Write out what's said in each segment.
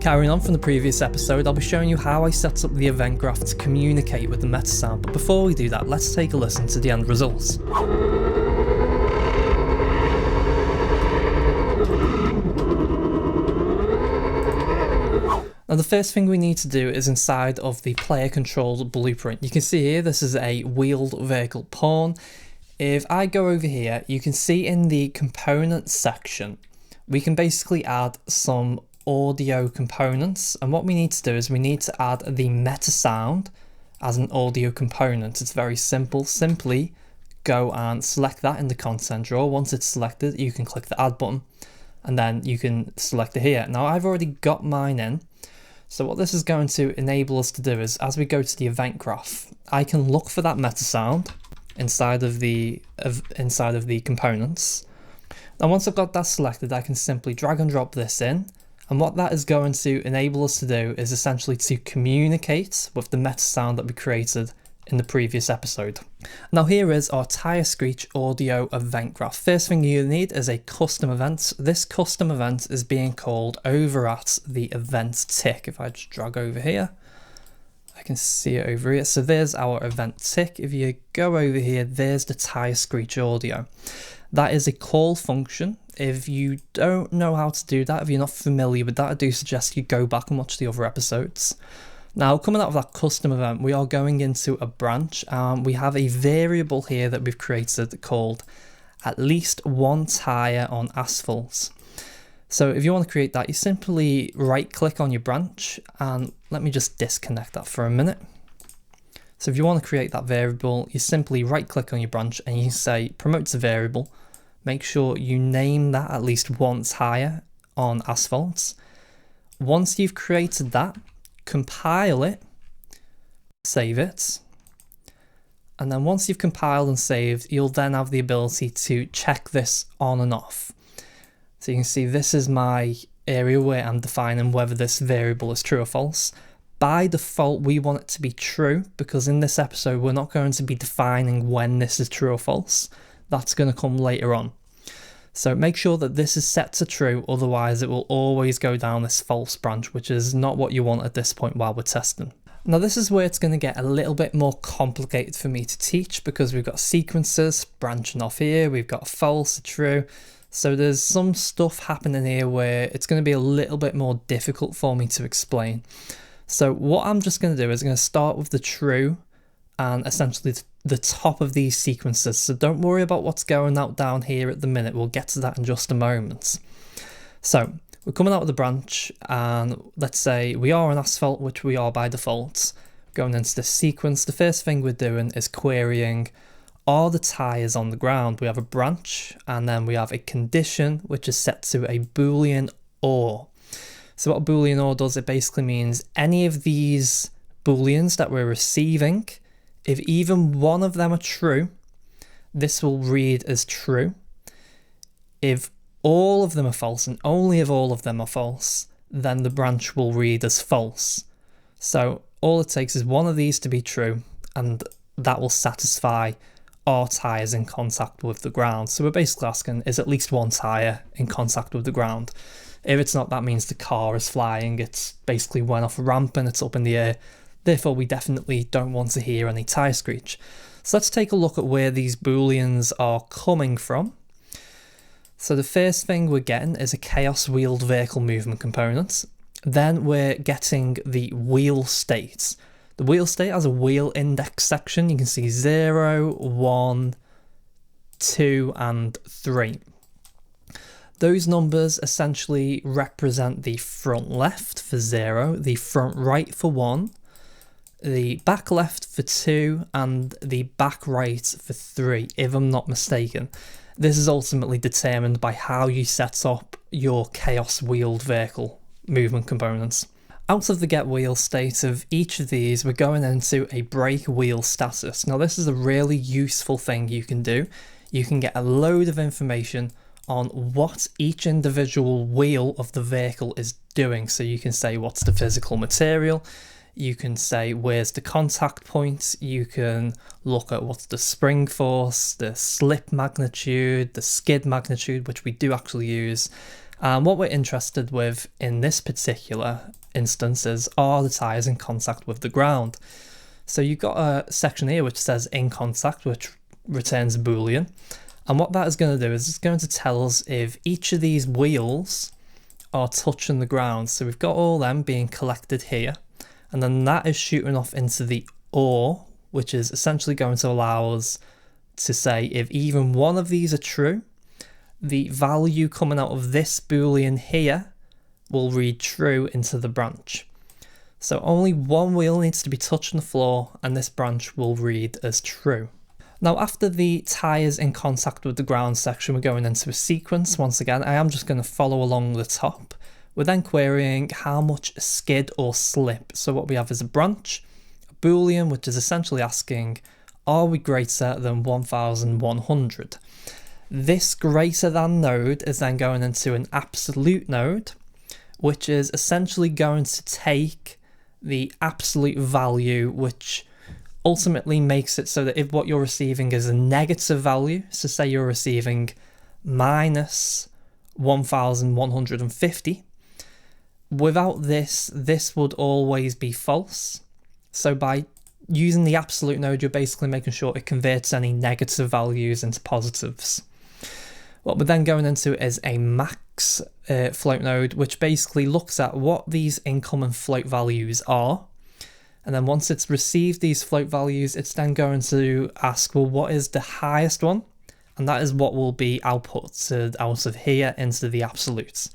Carrying on from the previous episode, I'll be showing you how I set up the event graph to communicate with the Metasound, but before we do that, let's take a listen to the end results. Now the first thing we need to do is inside of the player controlled blueprint. You can see here this is a wheeled vehicle pawn. If I go over here, you can see in the components section, we can basically add some audio components, and what we need to do is we need to add the Metasound as an audio component. It's very simple. Simply go and select that in the content drawer. Once it's selected, you can click the add button and then you can select it here. Now I've already got mine in, so what this is going to enable us to do is as we go to the event graph, I can look for that Metasound inside of the components. Now once I've got that selected, I can simply drag and drop this in. And what that is going to enable us to do is essentially to communicate with the Metasound that we created in the previous episode. Now here is our Tyre Screech audio event graph. First thing you need is a custom event. This custom event is being called over at the event tick. If I just drag over here, I can see it over here. So there's our event tick. If you go over here, there's the Tyre Screech audio. That is a call function. If you don't know how to do that, if you're not familiar with that, I do suggest you go back and watch the other episodes. Now, coming out of that custom event, we are going into a branch. We have a variable here that we've created called at least one tyre on asphalt. So if you want to create that, you simply right click on your branch, and let me just disconnect that for a minute. So if you want to create that variable, you simply right click on your branch and you say promote to variable. Make sure you name that at least one tyre on asphalt. Once you've created that, compile it, save it. And then once you've compiled and saved, you'll then have the ability to check this on and off. So you can see this is my area where I'm defining whether this variable is true or false. By default, we want it to be true because in this episode, we're not going to be defining when this is true or false. That's going to come later on. So make sure that this is set to true, otherwise it will always go down this false branch, which is not what you want at this point while we're testing. Now this is where it's going to get a little bit more complicated for me to teach because we've got sequences branching off here, we've got false, a true. So there's some stuff happening here where it's going to be a little bit more difficult for me to explain. So what I'm just going to do is I'm going to start with the true and essentially the top of these sequences. So don't worry about what's going out down here at the minute. We'll get to that in just a moment. So we're coming out of the branch and let's say we are on asphalt, which we are by default. Going into this sequence, the first thing we're doing is querying are the tyres on the ground. We have a branch and then we have a condition which is set to a Boolean OR. So what a Boolean OR does, it basically means any of these Booleans that we're receiving, if even one of them are true, this will read as true. If all of them are false, and only if all of them are false, then the branch will read as false. So all it takes is one of these to be true, and that will satisfy our tyres in contact with the ground. So we're basically asking, is at least one tyre in contact with the ground? If it's not, that means the car is flying. It's basically went off a ramp and it's up in the air. Therefore, we definitely don't want to hear any tyre screech. So let's take a look at where these Booleans are coming from. So the first thing we're getting is a chaos wheeled vehicle movement component. Then we're getting the wheel state. The wheel state has a wheel index section. You can see 0, 1, 2, and 3. Those numbers essentially represent the front left for 0, the front right for 1, the back left for 2, and the back right for 3, if I'm not mistaken. This is ultimately determined by how you set up your chaos wheeled vehicle movement components. Out of the get wheel state of each of these, we're going into a break wheel status. Now this is a really useful thing you can do. You can get a load of information on what each individual wheel of the vehicle is doing. So you can say what's the physical material, you can say where's the contact point, you can look at what's the spring force, the slip magnitude, the skid magnitude, which we do actually use, And what we're interested with in this particular instance is, are the tyres in contact with the ground? So you've got a section here which says in contact, which returns a boolean. And what that is going to do is it's going to tell us if each of these wheels are touching the ground. So we've got all them being collected here, and then that is shooting off into the or, which is essentially going to allow us to say if even one of these are true, the value coming out of this boolean here will read true into the branch. So only one wheel needs to be touching the floor and this branch will read as true. Now after the tyres in contact with the ground section, we're going into a sequence. Once again, I am just going to follow along the top. We're then querying how much skid or slip. So what we have is a branch, a boolean, which is essentially asking, are we greater than 1100? This greater than node is then going into an absolute node, which is essentially going to take the absolute value, which ultimately makes it so that if what you're receiving is a negative value, so say you're receiving minus 1150, without this would always be false. So by using the absolute node, you're basically making sure it converts any negative values into positives. What we're then going into is a max float node, which basically looks at what these incoming float values are. And then once it's received these float values, it's then going to ask, well, what is the highest one? And that is what will be outputted out of here into the absolutes.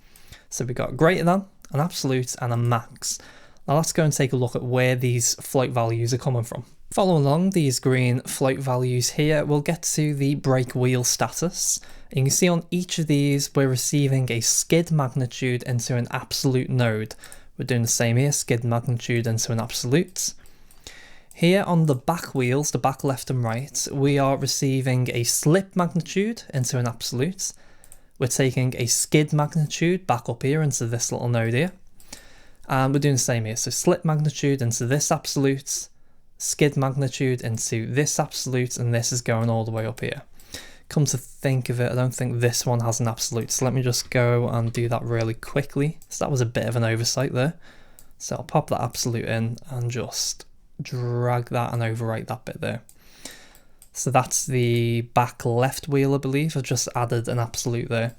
So we've got greater than, an absolute, and a max. Now let's go and take a look at where these float values are coming from. Following along these green float values here, we'll get to the brake wheel status. You can see on each of these, we're receiving a skid magnitude into an absolute node. We're doing the same here, skid magnitude into an absolute. Here on the back wheels, the back left and right, we are receiving a slip magnitude into an absolute. We're taking a skid magnitude back up here into this little node here. And we're doing the same here, so slip magnitude into this absolute, skid magnitude into this absolute, and this is going all the way up here. Come to think of it, I don't think this one has an absolute, so let me just go and do that really quickly. So that was a bit of an oversight there. So I'll pop that absolute in and just drag that and overwrite that bit there. So that's the back left wheel, I believe. I've just added an absolute there.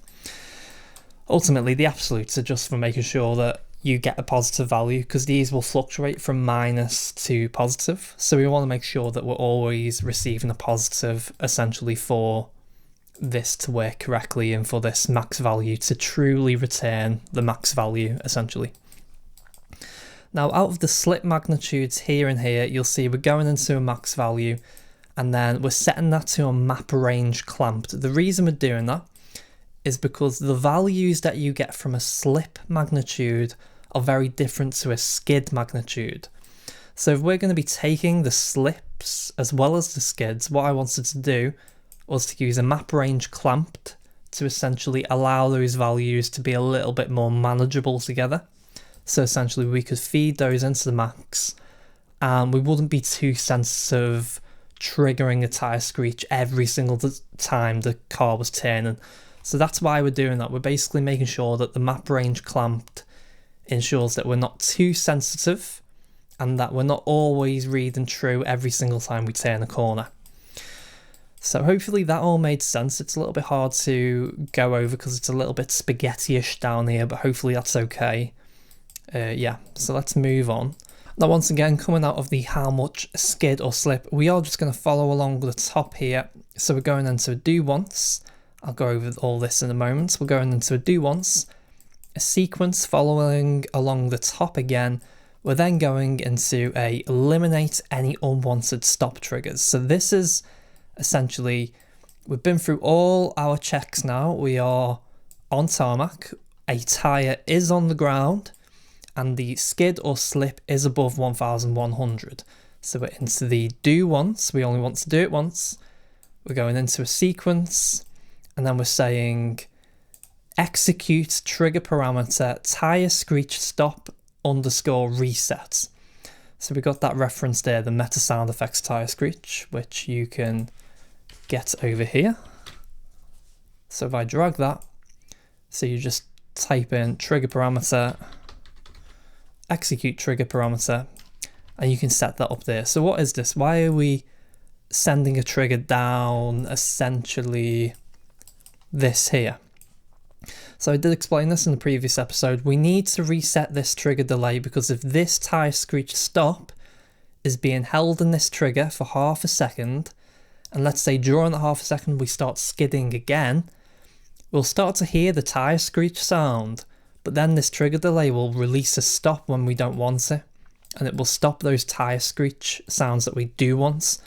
Ultimately, the absolutes are just for making sure that you get a positive value, because these will fluctuate from minus to positive. So we want to make sure that we're always receiving a positive, essentially, for this to work correctly and for this max value to truly return the max value, essentially. Now, out of the slip magnitudes here and here, you'll see we're going into a max value, and then we're setting that to a map range clamped. The reason we're doing that is because the values that you get from a slip magnitude are very different to a skid magnitude. So if we're going to be taking the slips as well as the skids, what I wanted to do was to use a map range clamped to essentially allow those values to be a little bit more manageable together. So essentially we could feed those into the max and we wouldn't be too sensitive triggering a tyre screech every single time the car was turning. So that's why we're doing that. We're basically making sure that the map range clamped ensures that we're not too sensitive and that we're not always reading true every single time we turn a corner. So hopefully that all made sense. It's a little bit hard to go over because it's a little bit spaghetti-ish down here, but hopefully that's okay. Yeah, so let's move on. Now once again, coming out of the how much skid or slip, we are just going to follow along the top here. So we're going into a do once. I'll go over all this in a moment. We're going into a do once, a sequence following along the top again. We're then going into a eliminate any unwanted stop triggers. So this is essentially, we've been through all our checks now. We are on tarmac, a tyre is on the ground, and the skid or slip is above 1100. So we're into the do once, we only want to do it once. We're going into a sequence, and then we're saying execute trigger parameter tyre screech stop underscore reset. So we got that reference there, the Metasound effects tyre screech, which you can get over here. So if I drag that, so you just type in trigger parameter, execute trigger parameter, and you can set that up there. So what is this? Why are we sending a trigger down essentially this here? So I did explain this in the previous episode. We need to reset this trigger delay because if this Tyre Screech stop is being held in this trigger for half a second, and let's say during the half a second we start skidding again, we'll start to hear the Tyre Screech sound, but then this trigger delay will release a stop when we don't want it, and it will stop those Tyre Screech sounds that we do want.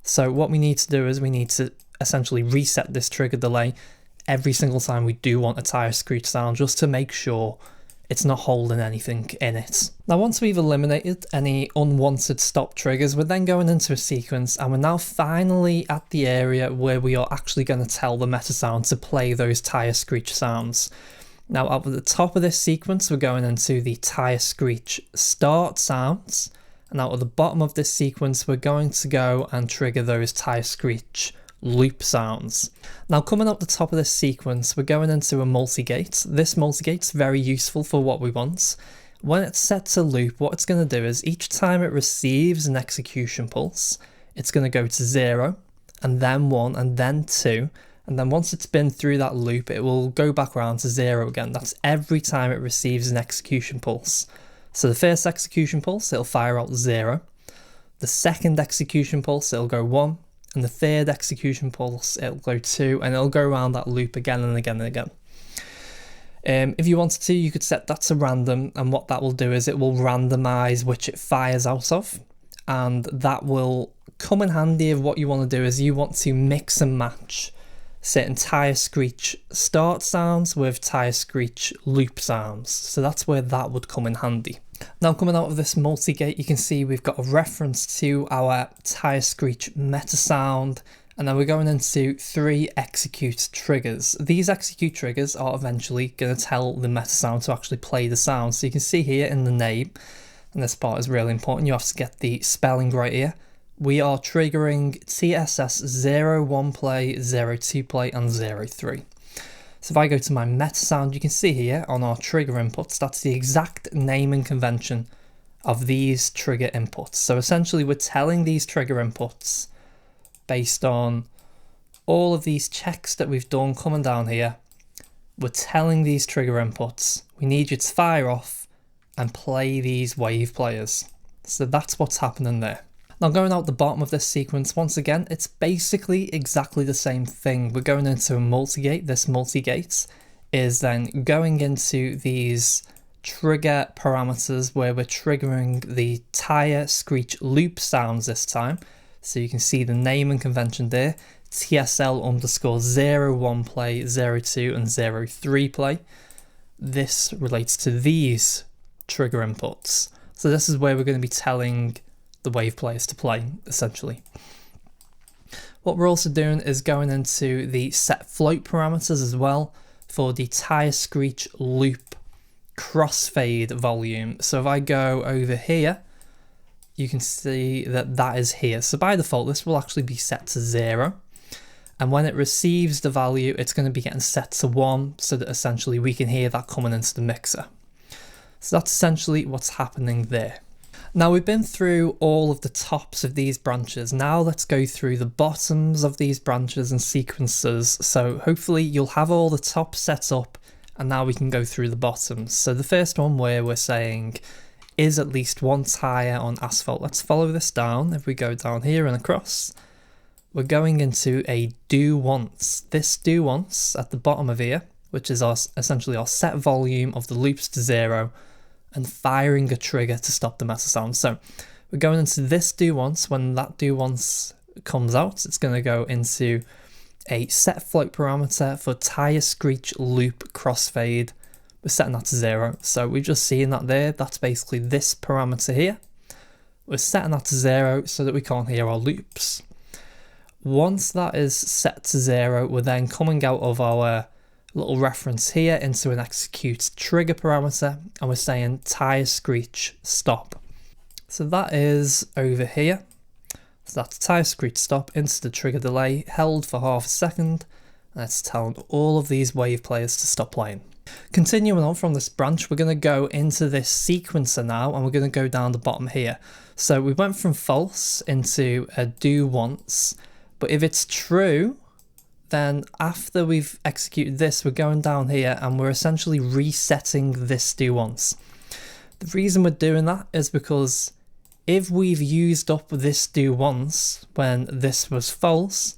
So what we need to do is we need to essentially reset this trigger delay every single time we do want a Tyre Screech sound, just to make sure it's not holding anything in it. Now once we've eliminated any unwanted stop triggers, we're then going into a sequence, and we're now finally at the area where we are actually going to tell the Metasound to play those Tyre Screech sounds. Now up at the top of this sequence we're going into the Tyre Screech start sounds, and out at the bottom of this sequence we're going to go and trigger those Tyre Screech loop sounds. Now coming up the top of this sequence we're going into a multi-gate. This multi-gate's very useful for what we want. When it's set to loop, what it's going to do is each time it receives an execution pulse, it's going to go to 0, and then 1, and then 2, and then once it's been through that loop it will go back around to 0 again. That's every time it receives an execution pulse. So the first execution pulse it'll fire out 0, the second execution pulse it'll go 1, and the third execution pulse it'll go 2, and it'll go around that loop again and again and again. If you wanted to, you could set that to random, and what that will do is it will randomize which it fires out of, and that will come in handy if what you want to do is you want to mix and match certain Tyre Screech start sounds with Tyre Screech loop sounds. So that's where that would come in handy. Now coming out of this multi-gate you can see we've got a reference to our Tyre Screech Metasound, and then we're going into 3 execute triggers. These execute triggers are eventually going to tell the Metasound to actually play the sound. So you can see here in the name, and this part is really important, you have to get the spelling right here. We are triggering TSS 01 play, 02 play, and 03. So if I go to my Metasound, you can see here on our trigger inputs, that's the exact naming convention of these trigger inputs. So essentially we're telling these trigger inputs based on all of these checks that we've done coming down here. We're telling these trigger inputs, we need you to fire off and play these wave players. So that's what's happening there. Now going out the bottom of this sequence, once again, it's basically exactly the same thing. We're going into a multi-gate. This multi-gate is then going into these trigger parameters where we're triggering the Tyre Screech loop sounds this time. So you can see the naming convention there, TSL underscore 01 play, 02 and 03 play. This relates to these trigger inputs. So this is where we're going to be telling the wave players to play, essentially. What we're also doing is going into the set float parameters as well for the Tyre Screech loop crossfade volume. So if I go over here, you can see that that is here. So by default, this will actually be set to 0. And when it receives the value, it's going to be getting set to 1 so that essentially we can hear that coming into the mixer. So that's essentially what's happening there. Now we've been through all of the tops of these branches. Now let's go through the bottoms of these branches and sequences. So hopefully you'll have all the tops set up, and now we can go through the bottoms. So the first one where we're saying is at least 1 tyre on asphalt. Let's follow this down. If we go down here and across, we're going into a do once. This do once at the bottom of here, which is essentially our set volume of the loops to 0, and firing a trigger to stop the Metasound. So we're going into this do once. When that do once comes out, it's going to go into a set float parameter for Tyre Screech loop crossfade. We're setting that to 0. So we've just seen that there. That's basically this parameter here. We're setting that to 0 so that we can't hear our loops. Once that is set to 0, we're then coming out of our little reference here into an execute trigger parameter, and we're saying Tyre Screech stop. So that is over here. So that's Tyre Screech stop into the trigger delay held for half a second, and it's telling all of these wave players to stop playing. Continuing on from this branch, we're going to go into this sequencer now, and we're going to go down the bottom here. So we went from false into a do once, but if it's true, then after we've executed this, we're going down here and we're essentially resetting this do once. The reason we're doing that is because if we've used up this do once when this was false,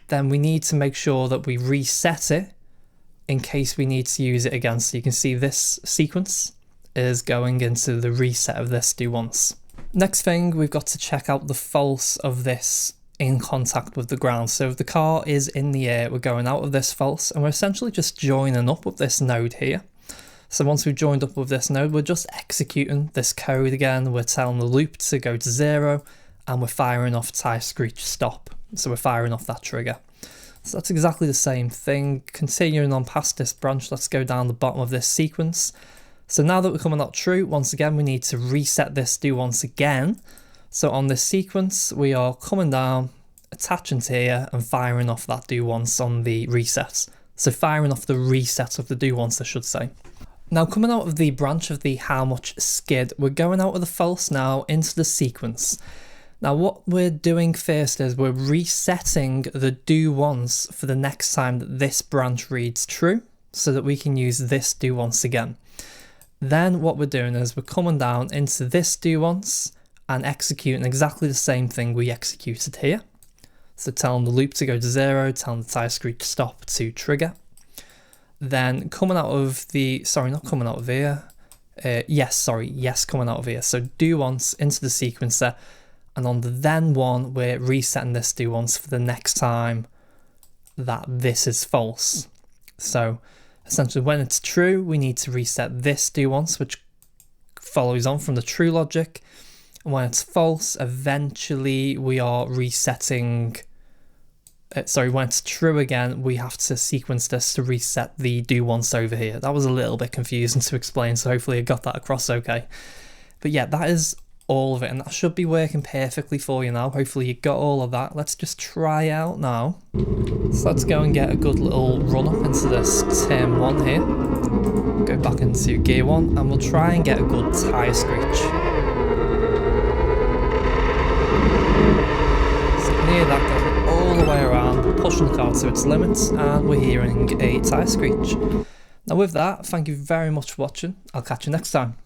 then we need to make sure that we reset it in case we need to use it again. So you can see this sequence is going into the reset of this do once. Next thing, we've got to check out the false of this in contact with the ground. So if the car is in the air, we're going out of this false and we're essentially just joining up with this node here. So once we've joined up with this node, we're just executing this code again. We're telling the loop to go to 0 and we're firing off Tyre Screech stop. So we're firing off that trigger. So that's exactly the same thing. Continuing on past this branch, let's go down the bottom of this sequence. So now that we're coming out true, once again, we need to reset this do once again. So on this sequence, we are coming down, attaching to here and firing off that do once on the reset. So firing off the reset of the do once, I should say. Now coming out of the branch of the how much skid, we're going out of the false now into the sequence. Now what we're doing first is we're resetting the do once for the next time that this branch reads true, so that we can use this do once again. Then what we're doing is we're coming down into this do once and executing exactly the same thing we executed here. So telling the loop to go to 0, telling the Tyre Screech stop to trigger. Then coming out of the, sorry, not coming out of here. Yes, coming out of here. So do once into the sequencer. And on the then one, we're resetting this do once for the next time that this is false. So essentially when it's true, we need to reset this do once, which follows on from the true logic. And when it's false, eventually we are resetting, when it's true again, we have to sequence this to reset the do once over here. That was a little bit confusing to explain, so hopefully I got that across okay. But yeah, that is all of it, and that should be working perfectly for you now. Hopefully you got all of that. Let's just try out now. So let's go and get a good little run up into this turn 1 here. Go back into gear 1 and we'll try and get a good Tyre Screech. So you can hear that going all the way around, pushing the car to its limits, and we're hearing a Tyre Screech. Now with that, thank you very much for watching. I'll catch you next time.